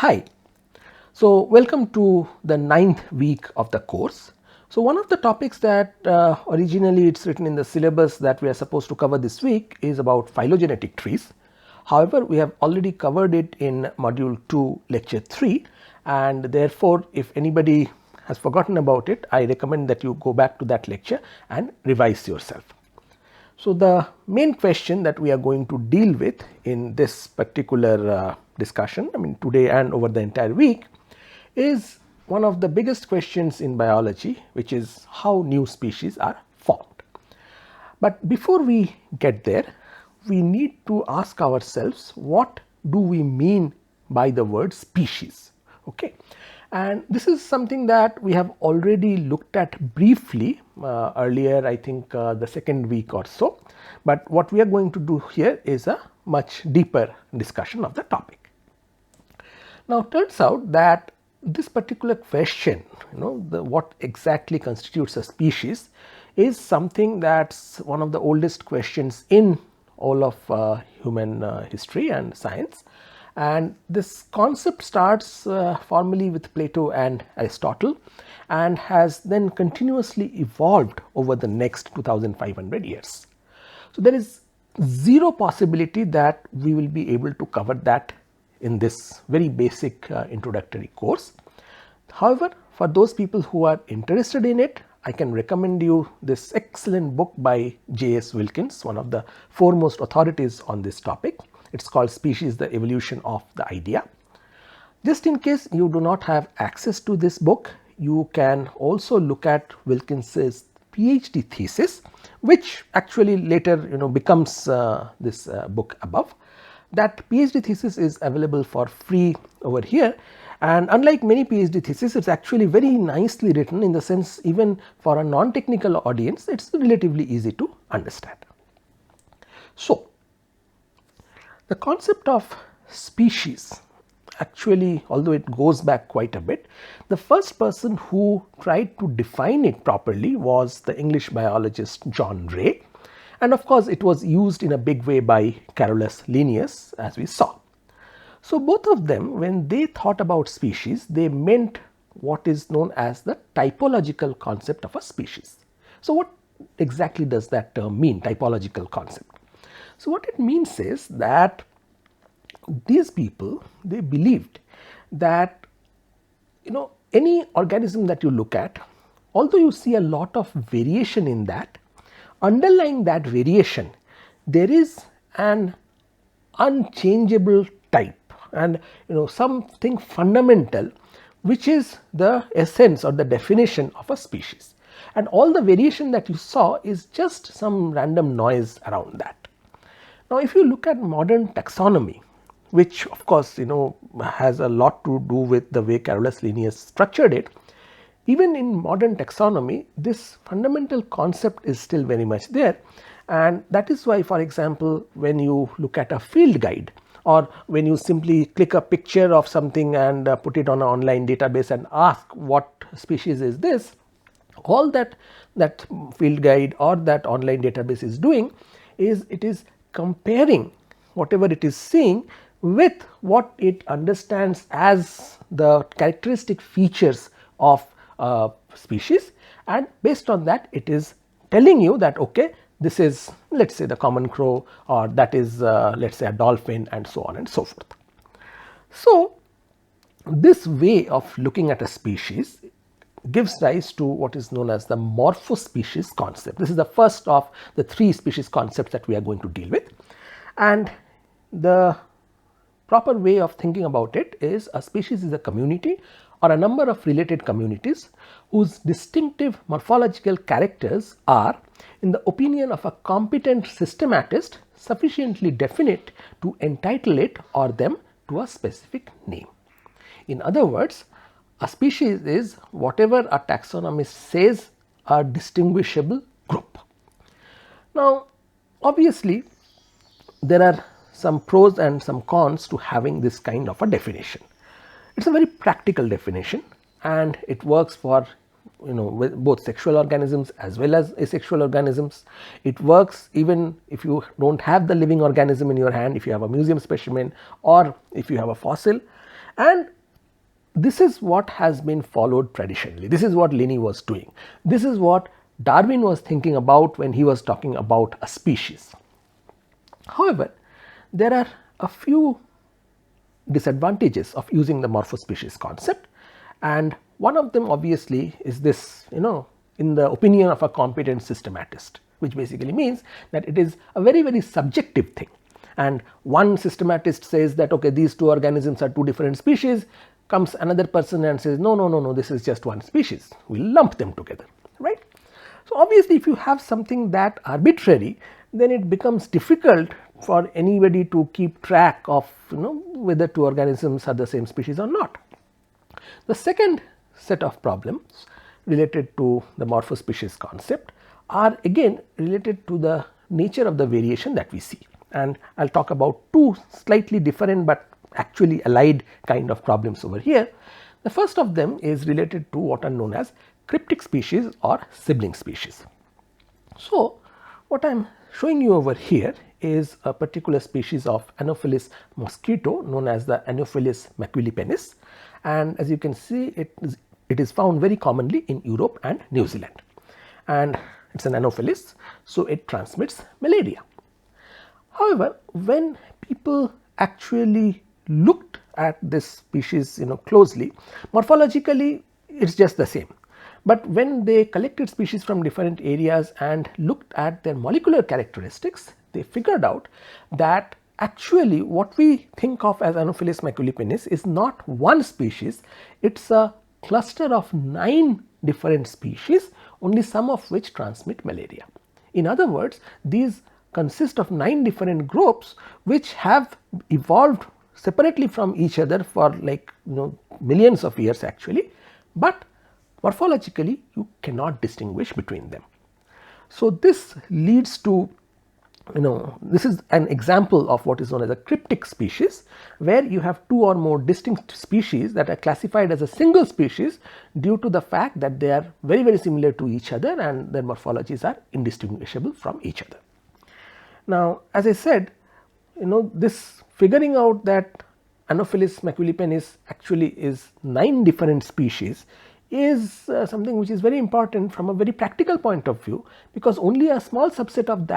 Hi, so welcome to the 9th week of the course. So one of the topics that originally it's written in the syllabus that we are supposed to cover this week is about phylogenetic trees. However, we have already covered it in module 2 lecture 3, and therefore if anybody has forgotten about it, I recommend that you go back to that lecture and revise yourself. So the main question that we are going to deal with in this particular discussion, I mean today and over the entire week, is one of the biggest questions in biology, which is how new species are formed. But before we get there, we need to ask ourselves, what do we mean by the word species? Okay. And this is something that we have already looked at briefly earlier, I think the second week or so, but what we are going to do here is a much deeper discussion of the topic. Now, turns out that this particular question, what exactly constitutes a species, is something that's one of the oldest questions in all of human history and science. And this concept starts formally with Plato and Aristotle and has then continuously evolved over the next 2500 years. So, there is zero possibility that we will be able to cover that in this very basic introductory course. However, for those people who are interested in it, I can recommend you this excellent book by J.S. Wilkins, one of the foremost authorities on this topic. It is called Species, the Evolution of the Idea. Just in case you do not have access to this book, you can also look at Wilkins's PhD thesis, which actually later becomes this book above. That PhD thesis is available for free over here, and unlike many PhD theses, it is actually very nicely written, in the sense even for a non-technical audience it is relatively easy to understand. So, the concept of species, actually, although it goes back quite a bit, the first person who tried to define it properly was the English biologist John Ray, and of course it was used in a big way by Carolus Linnaeus, as we saw. So, both of them, when they thought about species, they meant what is known as the typological concept of a species. So, what exactly does that term mean, typological concept? So, what it means is that these people, they believed that any organism that you look at, although you see a lot of variation in that, underlying that variation there is an unchangeable type and something fundamental, which is the essence or the definition of a species, and all the variation that you saw is just some random noise around that. Now, if you look at modern taxonomy, which of course has a lot to do with the way Carolus Linnaeus structured it, even in modern taxonomy this fundamental concept is still very much there, and that is why, for example, when you look at a field guide or when you simply click a picture of something and put it on an online database and ask what species is this, all that field guide or that online database is doing is it is comparing whatever it is seeing with what it understands as the characteristic features of species, and based on that it is telling you that okay, this is, let us say, the common crow, or that is let us say a dolphin, and so on and so forth. So, this way of looking at a species gives rise to what is known as the morphospecies concept. This is the first of the 3 species concepts that we are going to deal with, and the proper way of thinking about it is a species is a community or a number of related communities whose distinctive morphological characters are, in the opinion of a competent systematist, sufficiently definite to entitle it or them to a specific name. In other words, a species is whatever a taxonomist says a distinguishable group. Now, obviously there are some pros and some cons to having this kind of a definition. It is a very practical definition and it works for with both sexual organisms as well as asexual organisms. It works even if you do not have the living organism in your hand, if you have a museum specimen or if you have a fossil, and this is what has been followed traditionally. This is what Linney was doing. This is what Darwin was thinking about when he was talking about a species. However, there are a few disadvantages of using the morphospecies concept, and one of them obviously is this, in the opinion of a competent systematist, which basically means that it is a very subjective thing. And one systematist says that okay, these two organisms are two different species, comes another person and says no, this is just one species, we will lump them together, right. So obviously if you have something that arbitrary, then it becomes difficult for anybody to keep track of whether two organisms are the same species or not. The second set of problems related to the morphospecies concept are again related to the nature of the variation that we see, and I will talk about two slightly different but actually allied kind of problems over here. The first of them is related to what are known as cryptic species or sibling species. So, what I am showing you over here is a particular species of Anopheles mosquito known as the Anopheles maculipennis, and as you can see it is found very commonly in Europe and New Zealand, and it is an Anopheles, so it transmits malaria. However, when people actually looked at this species closely, morphologically it is just the same, but when they collected species from different areas and looked at their molecular characteristics, they figured out that actually what we think of as Anopheles maculipennis is not one species, it is a cluster of 9 different species, only some of which transmit malaria. In other words, these consist of 9 different groups which have evolved separately from each other for like millions of years actually, but morphologically you cannot distinguish between them. So this leads to this is an example of what is known as a cryptic species, where you have 2 or more distinct species that are classified as a single species due to the fact that they are very similar to each other and their morphologies are indistinguishable from each other. Now, as I said, this figuring out that Anopheles maculipennis actually is 9 different species is something which is very important from a very practical point of view, because only a small subset of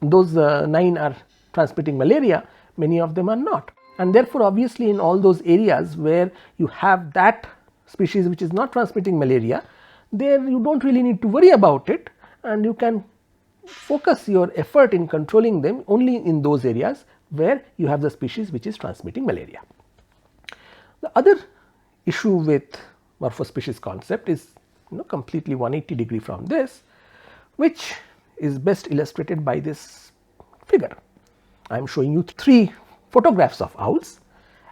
those 9 are transmitting malaria, many of them are not, and therefore obviously in all those areas where you have that species which is not transmitting malaria, there you do not really need to worry about it, and you can focus your effort in controlling them only in those areas where you have the species which is transmitting malaria. The other issue with morphospecies concept is completely 180-degree from this, which is best illustrated by this figure. I am showing you 3 photographs of owls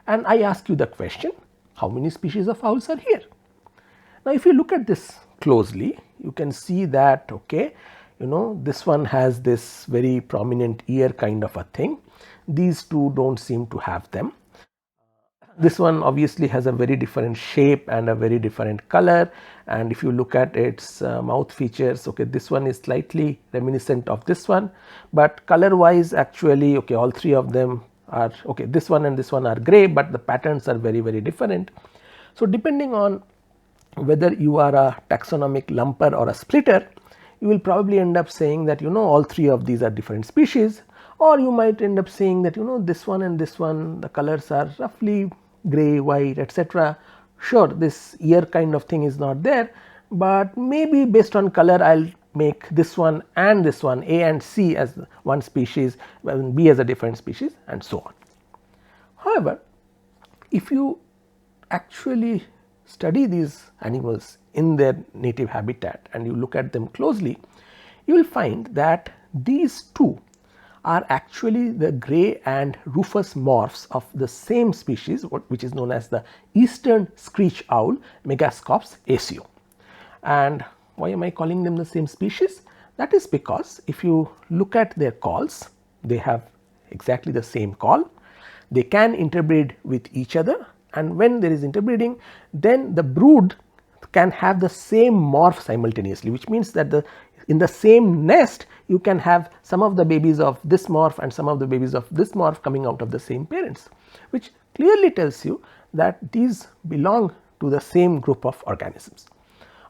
and I ask you the question, how many species of owls are here? Now, if you look at this closely, you can see that okay, this one has this very prominent ear kind of a thing, these two do not seem to have them. This one obviously has a very different shape and a very different color, and if you look at its mouth features, okay, this one is slightly reminiscent of this one, but color wise actually okay, all 3 of them are okay, this one and this one are grey, but the patterns are very different. So depending on whether you are a taxonomic lumper or a splitter, you will probably end up saying that all 3 of these are different species, or you might end up saying that this one and this one, the colors are roughly grey, white, etc. Sure, this ear kind of thing is not there, but maybe based on color I will make this one and this one, A and C, as one species, and B as a different species, and so on. However, if you actually study these animals in their native habitat and you look at them closely, you will find that these 2 are actually the grey and rufous morphs of the same species, which is known as the eastern screech owl, Megascops aceo. And why am I calling them the same species? That is because if you look at their calls, they have exactly the same call, they can interbreed with each other, and when there is interbreeding, then the brood can have the same morph simultaneously, which means that in the same nest you can have some of the babies of this morph and some of the babies of this morph coming out of the same parents, which clearly tells you that these belong to the same group of organisms.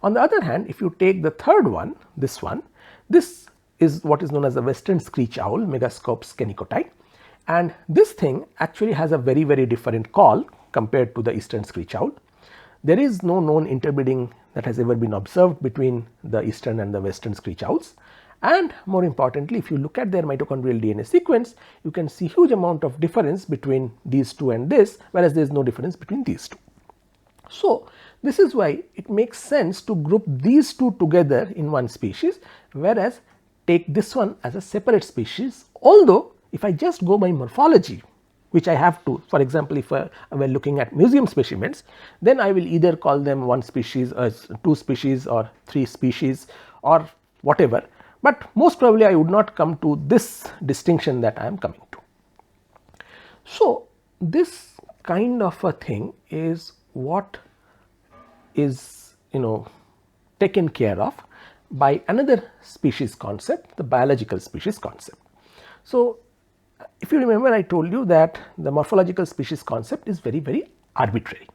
On the other hand, if you take the third one, this is what is known as the western screech owl, Megascops canicotae, and this thing actually has a very different call compared to the eastern screech owl. There is no known interbreeding that has ever been observed between the eastern and the western screech owls, and more importantly, if you look at their mitochondrial DNA sequence, you can see huge amount of difference between these two and this, whereas there is no difference between these two. So, this is why it makes sense to group these two together in one species, whereas take this one as a separate species, although if I just go by morphology, which I have to, for example, if I were looking at museum specimens, then I will either call them one species as two species or three species or whatever, but most probably I would not come to this distinction that I am coming to. So, this kind of a thing is what is taken care of by another species concept, the biological species concept. So, if you remember, I told you that the morphological species concept is very arbitrary.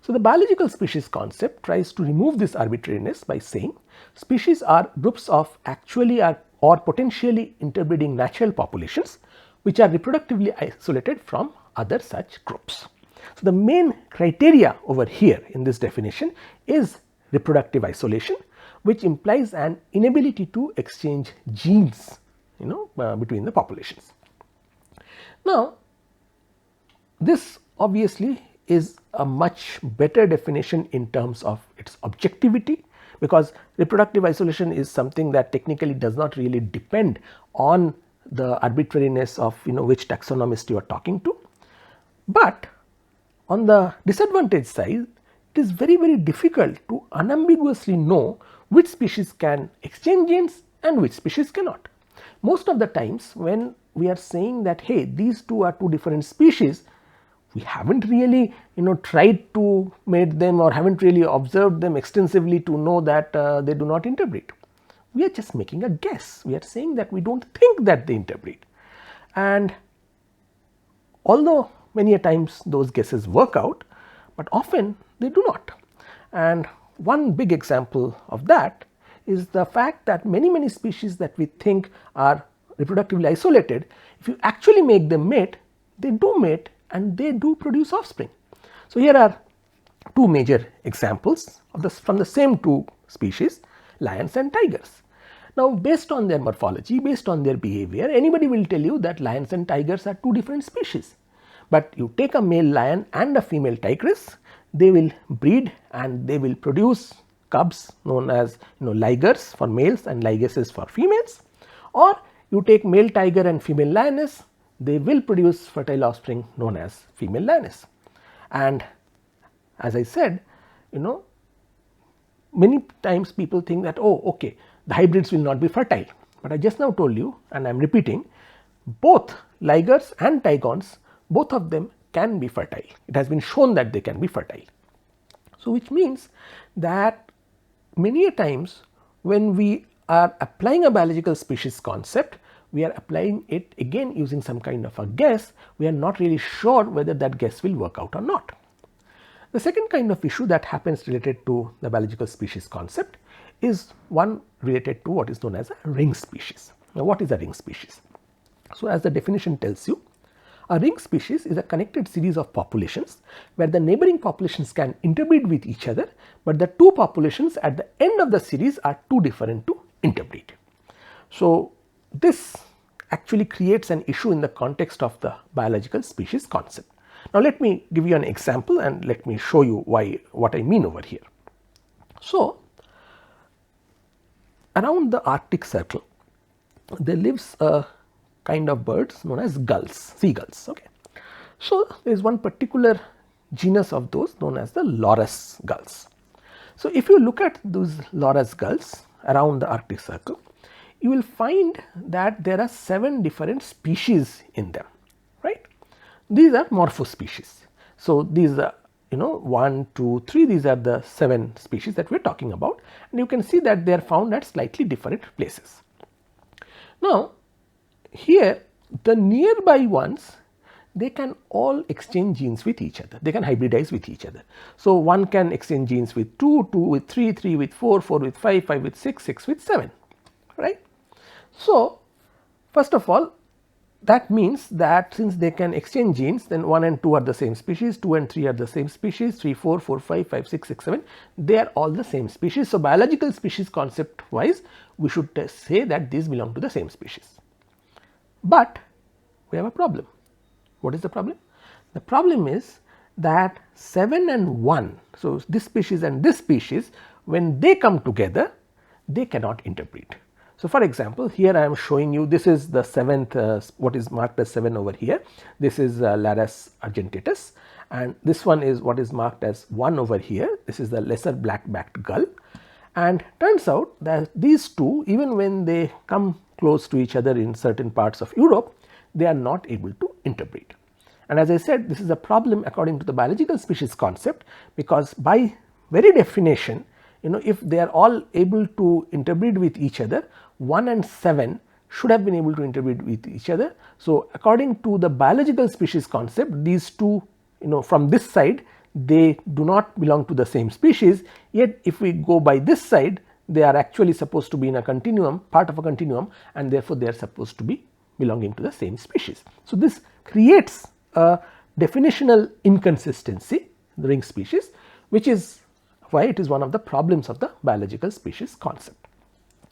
So, the biological species concept tries to remove this arbitrariness by saying species are groups of actually or potentially interbreeding natural populations which are reproductively isolated from other such groups. So, the main criteria over here in this definition is reproductive isolation, which implies an inability to exchange genes between the populations. Now, this obviously is a much better definition in terms of its objectivity, because reproductive isolation is something that technically does not really depend on the arbitrariness of which taxonomist you are talking to. But on the disadvantage side, it is very difficult to unambiguously know which species can exchange genes and which species cannot. Most of the times when we are saying that hey, these two are two different species, we haven't really tried to mate them or haven't really observed them extensively to know that they do not interbreed. We are just making a guess. We are saying that we do not think that they interbreed, and although many a times those guesses work out, but often they do not. And one big example of that is the fact that many species that we think are reproductively isolated, if you actually make them mate, they do mate and they do produce offspring. So, here are two major examples of this from the same two species, lions and tigers. Now, based on their morphology, based on their behavior, anybody will tell you that lions and tigers are two different species. But you take a male lion and a female tigress, they will breed and they will produce cubs known as ligers for males and ligesses for females, or you take male tiger and female lioness, they will produce fertile offspring known as female lioness. And as I said, many times people think that oh okay, the hybrids will not be fertile, but I just now told you, and I am repeating, both ligers and tigons, both of them can be fertile. It has been shown that they can be fertile. So, which means that many a times when we are applying a biological species concept, we are applying it again using some kind of a guess. We are not really sure whether that guess will work out or not. The second kind of issue that happens related to the biological species concept is one related to what is known as a ring species. Now, what is a ring species? So, as the definition tells you, a ring species is a connected series of populations where the neighboring populations can interbreed with each other, but the two populations at the end of the series are too different to interbreed. So, this actually creates an issue in the context of the biological species concept. Now, let me give you an example and let me show you what I mean over here. So, around the Arctic Circle, there lives a kind of birds known as gulls, seagulls. Okay. So, there is one particular genus of those known as the loris gulls. So, if you look at those loris gulls around the Arctic Circle, you will find that there are 7 different species in them, right. These are morphospecies. So, these are 1, 2, 3, these are the 7 species that we are talking about, and you can see that they are found at slightly different places. Now, here the nearby ones, they can all exchange genes with each other, they can hybridize with each other. So, one can exchange genes with 2, 2 with 3, 3 with 4, 4 with 5, 5 with 6, 6 with 7, right. So, first of all, that means that since they can exchange genes, then 1 and 2 are the same species, 2 and 3 are the same species, 3, 4, 4, 5, 5, 6, 6, 7, they are all the same species. So, biological species concept wise, we should say that these belong to the same species. But we have a problem. What is the problem? The problem is that 7 and 1, so this species and this species, when they come together, they cannot interbreed. So, for example, here I am showing you, this is the 7th, what is marked as 7 over here, this is Larus argentatus, and this one is what is marked as 1 over here, this is the lesser black backed gull, and turns out that these two, even when they come close to each other in certain parts of Europe, they are not able to interbreed. And as I said, this is a problem according to the biological species concept, because by very definition, if they are all able to interbreed with each other, 1 and 7 should have been able to interbreed with each other. So, according to the biological species concept, these two, from this side, they do not belong to the same species, yet if we go by this side, they are actually supposed to be in a continuum, part of a continuum, and therefore, they are supposed to be belonging to the same species. So, this creates a definitional inconsistency in the ring species, which is why it is one of the problems of the biological species concept.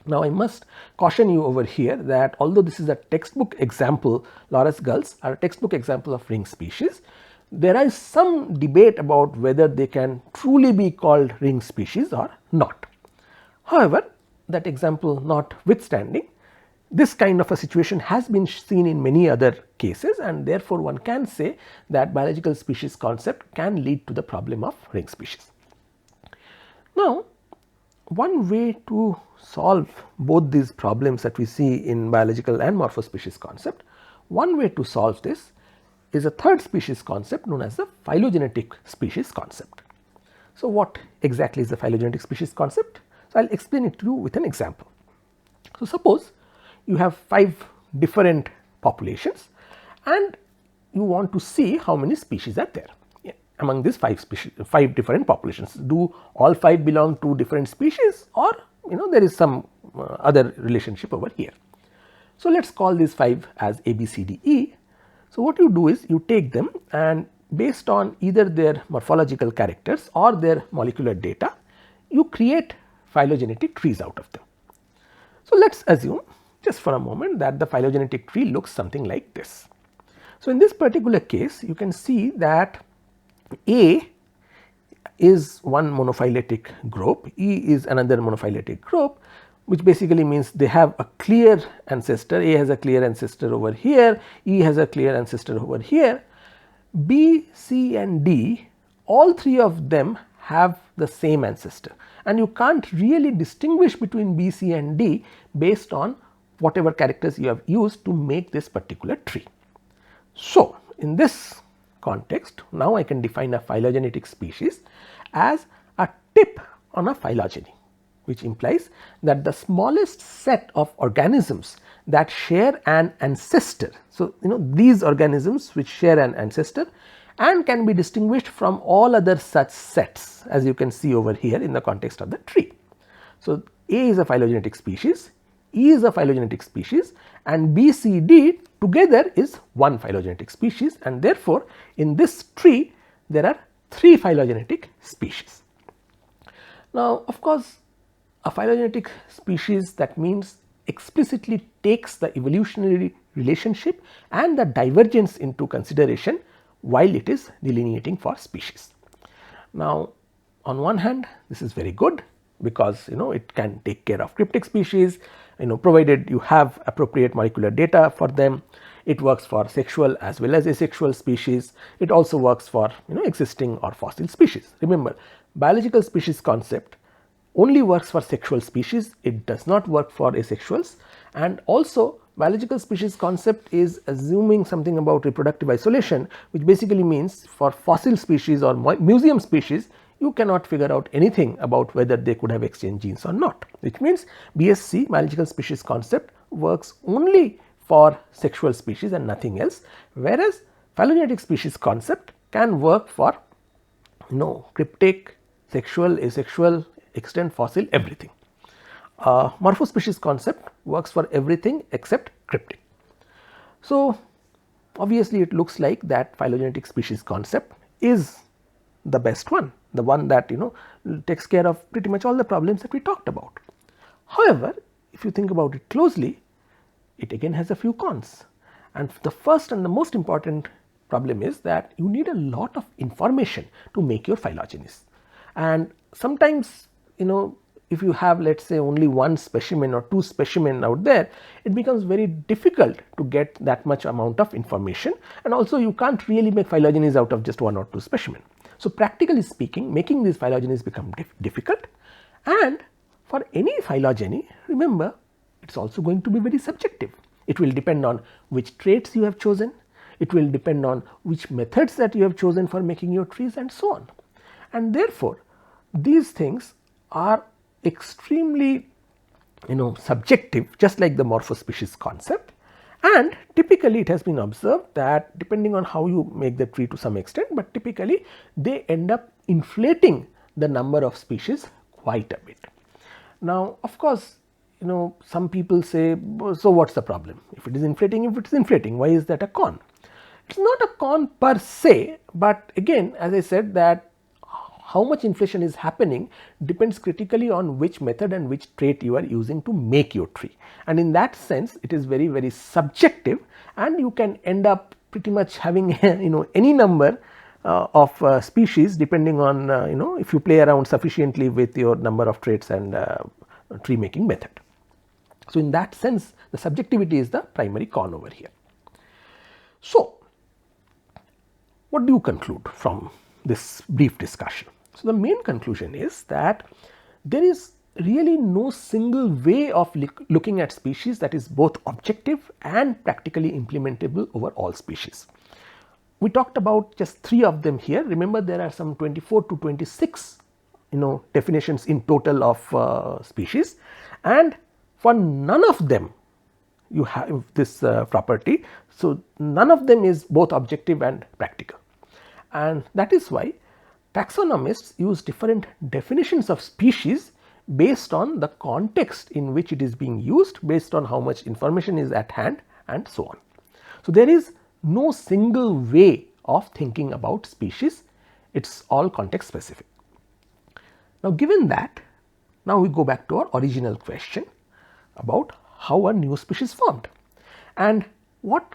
Now, I must caution you over here that although this is a textbook example, Larus gulls are a textbook example of ring species, there is some debate about whether they can truly be called ring species or not. However, that example notwithstanding, this kind of a situation has been seen in many other cases, and therefore, one can say that biological species concept can lead to the problem of ring species. Now, one way to solve both these problems that we see in biological and morphospecies concept, one way to solve this is a third species concept known as the phylogenetic species concept. So, what exactly is the phylogenetic species concept? So, I will explain it to you with an example. So, suppose you have 5 different populations and you want to see how many species are there among these 5 different populations. Do all 5 belong to different species, or there is some other relationship over here. So, let us call these 5 as A, B, C, D, E. So, what you do is you take them, and based on either their morphological characters or their molecular data, you create phylogenetic trees out of them. So, let us assume just for a moment that the phylogenetic tree looks something like this. So, in this particular case, you can see that A is one monophyletic group, E is another monophyletic group, which basically means they have a clear ancestor. A has a clear ancestor over here, E has a clear ancestor over here. B, C and D, all 3 of them have the same ancestor, and you can't really distinguish between B, C and D based on whatever characters you have used to make this particular tree. So, in this context, now I can define a phylogenetic species as a tip on a phylogeny, which implies that the smallest set of organisms that share an ancestor. So, these organisms which share an ancestor and can be distinguished from all other such sets, as you can see over here in the context of the tree. So, A is a phylogenetic species, E is a phylogenetic species, and B, C, D together is one phylogenetic species, and therefore, in this tree there are 3 phylogenetic species. Now, of course, a phylogenetic species, that means explicitly takes the evolutionary relationship and the divergence into consideration while it is delineating for species. Now, on one hand, this is very good, because it can take care of cryptic species, provided you have appropriate molecular data for them. It works for sexual as well as asexual species. It also works for existing or fossil species. Remember, biological species concept only works for sexual species, it does not work for asexuals, and also biological species concept is assuming something about reproductive isolation, which basically means for fossil species or museum species, you cannot figure out anything about whether they could have exchanged genes or not, which means BSC, biological species concept, works only for sexual species and nothing else, whereas phylogenetic species concept can work for cryptic, sexual, asexual, extant, fossil, everything. Morphospecies concept works for everything except cryptic. So, obviously it looks like that phylogenetic species concept is the best one, the one that takes care of pretty much all the problems that we talked about. However, if you think about it closely, it again has a few cons, and the first and the most important problem is that you need a lot of information to make your phylogenies, and sometimes if you have, let us say, only one specimen or two specimen out there, it becomes very difficult to get that much amount of information, and also you can't really make phylogenies out of just one or two specimen. So, practically speaking, making these phylogenies become difficult, and for any phylogeny, remember, it is also going to be very subjective. It will depend on which traits you have chosen, it will depend on which methods that you have chosen for making your trees, and so on. And therefore, these things are extremely subjective, just like the morphospecies concept, and typically it has been observed that depending on how you make the tree to some extent, but typically they end up inflating the number of species quite a bit. Now, of course, some people say, so what is the problem? If it is inflating, why is that a con? It is not a con per se, but again, as I said, that how much inflation is happening depends critically on which method and which trait you are using to make your tree, and in that sense it is very, very subjective, and you can end up pretty much having any number of species depending on if you play around sufficiently with your number of traits and tree making method. So, in that sense the subjectivity is the primary con over here. So, what do you conclude from this brief discussion? So, the main conclusion is that there is really no single way of looking at species that is both objective and practically implementable over all species. We talked about just 3 of them here. Remember, there are some 24 to 26 definitions in total of species, and for none of them you have this property. So, none of them is both objective and practical, and that is why taxonomists use different definitions of species based on the context in which it is being used, based on how much information is at hand, and so on. So, there is no single way of thinking about species, it is all context specific. Now, given that, now we go back to our original question about how a new species formed, and what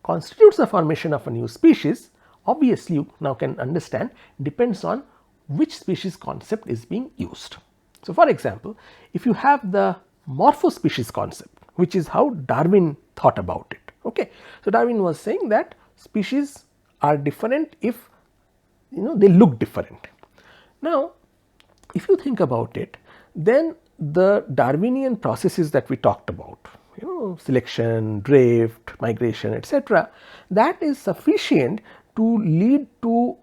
constitutes the formation of a new species. Obviously, you now can understand depends on which species concept is being used. So, for example, if you have the morphospecies concept, which is how Darwin thought about it. Okay. So, Darwin was saying that species are different if they look different. Now, if you think about it, then the Darwinian processes that we talked about, selection, drift, migration, etc., that is sufficient to lead to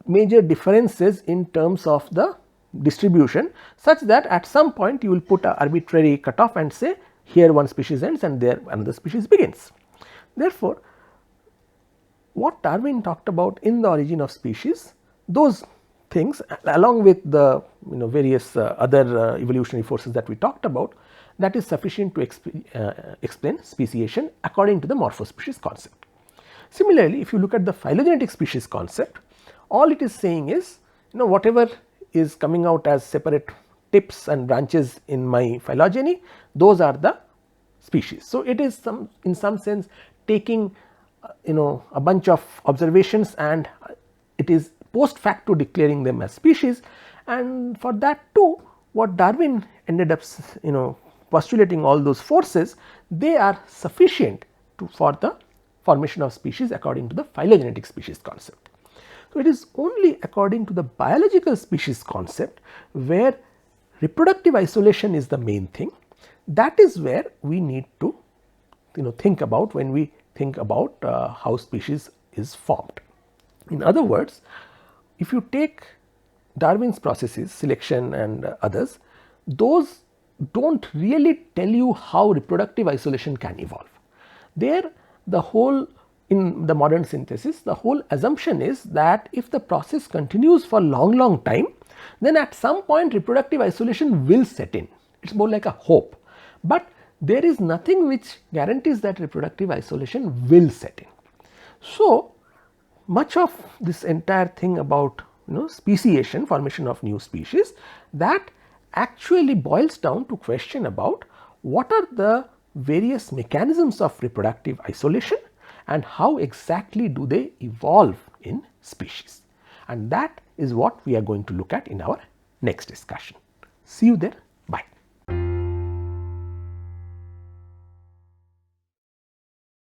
major differences in terms of the distribution, such that at some point you will put an arbitrary cutoff and say here one species ends and there another species begins. Therefore, what Darwin talked about in the origin of species, those things along with the various other evolutionary forces that we talked about, that is sufficient to explain speciation according to the morphospecies concept. Similarly, if you look at the phylogenetic species concept, all it is saying is whatever is coming out as separate tips and branches in my phylogeny, those are the species. So, it is in some sense taking a bunch of observations and it is post facto declaring them as species, and for that too what Darwin ended up postulating, all those forces, they are sufficient for the formation of species according to the phylogenetic species concept. So, it is only according to the biological species concept where reproductive isolation is the main thing. That is where we need to think about when we think about how species is formed. In other words, if you take Darwin's processes, selection and others, those do not really tell you how reproductive isolation can evolve. There the whole in the modern synthesis, the whole assumption is that if the process continues for long time, then at some point reproductive isolation will set in. It is more like a hope, but there is nothing which guarantees that reproductive isolation will set in. So, much of this entire thing about speciation, formation of new species, that actually boils down to question about what are the various mechanisms of reproductive isolation and how exactly do they evolve in species, and that is what we are going to look at in our next discussion. See you there.